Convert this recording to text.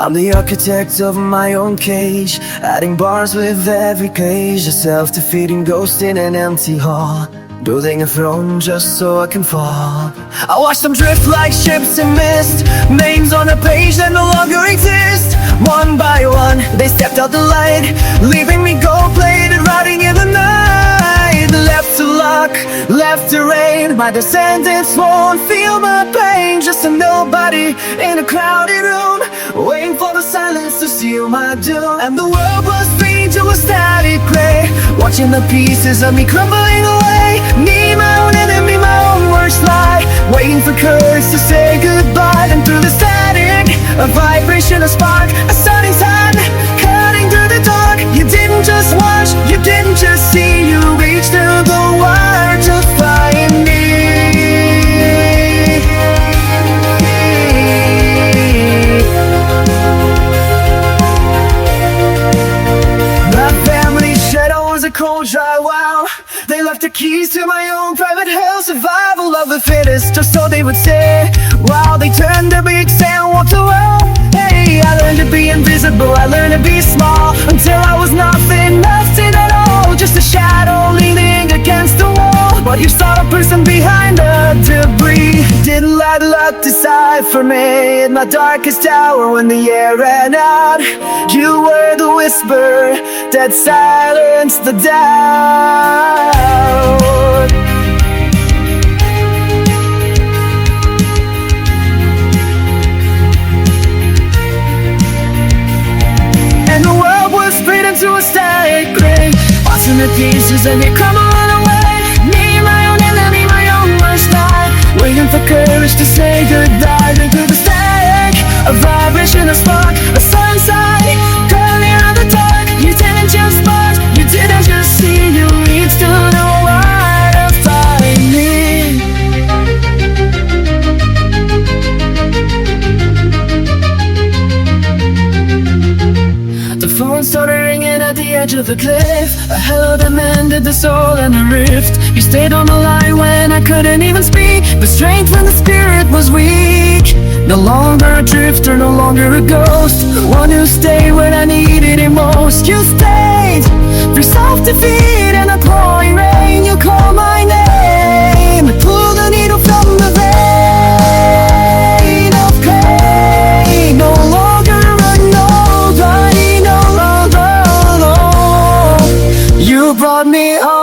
I'm the architect of my own cage, adding bars with every cage. A self-defeating ghost in an empty hall, building a throne just so I can fall. I watch them drift like ships in mist, names on a page that no longer exist. One by one, they stepped out the light, leaving me gold-plated, riding in the night. Left to luck, left to rain, my descendants won't feel my pain. Just a nobody in a crowded room, waiting for the silence to seal my doom. And the world was free to a static play, watching the pieces of me crumbling away. Me, my own enemy, my own worst lie, waiting for courage to say goodbye. And through the static, a vibration, a spark, a sunny sun, cutting through the dark. You didn't just watch, you didn't just see, you reached through the wire to find me. My family's shadow was a cold, dry wow. They left the keys to my own private hell. Survival of the fittest, just so they would say. While they turned their big and walked away. Hey, I learned to be invisible, I learned to be small, until I was nothing at all. Just a shadow leaning against the wall. But you saw the person behind the debris. Didn't let luck decide for me in my darkest hour when the air ran out. You were the whisper that silenced the doubt. And the world was split into a static grave, watching the pieces of me crumbling away. Me, my own enemy, my own worst lie, waiting for courage to say goodbye. And through the static, a vibration, a spark, a sunshine, coming out of the dark. You didn't just watch, you didn't just see, you reached to the wire to find me. The phone started ringing at the edge of the cliff. A hello that mended the soul and the rift. You stayed on the line when I couldn't even speak. The strength and the spirit was weak. No longer a drifter, no longer a ghost, one who stayed when I needed it most. You stayed through self-defeat and a pouring rain. You called my name, pulled the needle from the vein of pain. No longer a nobody, no longer alone. You brought me home.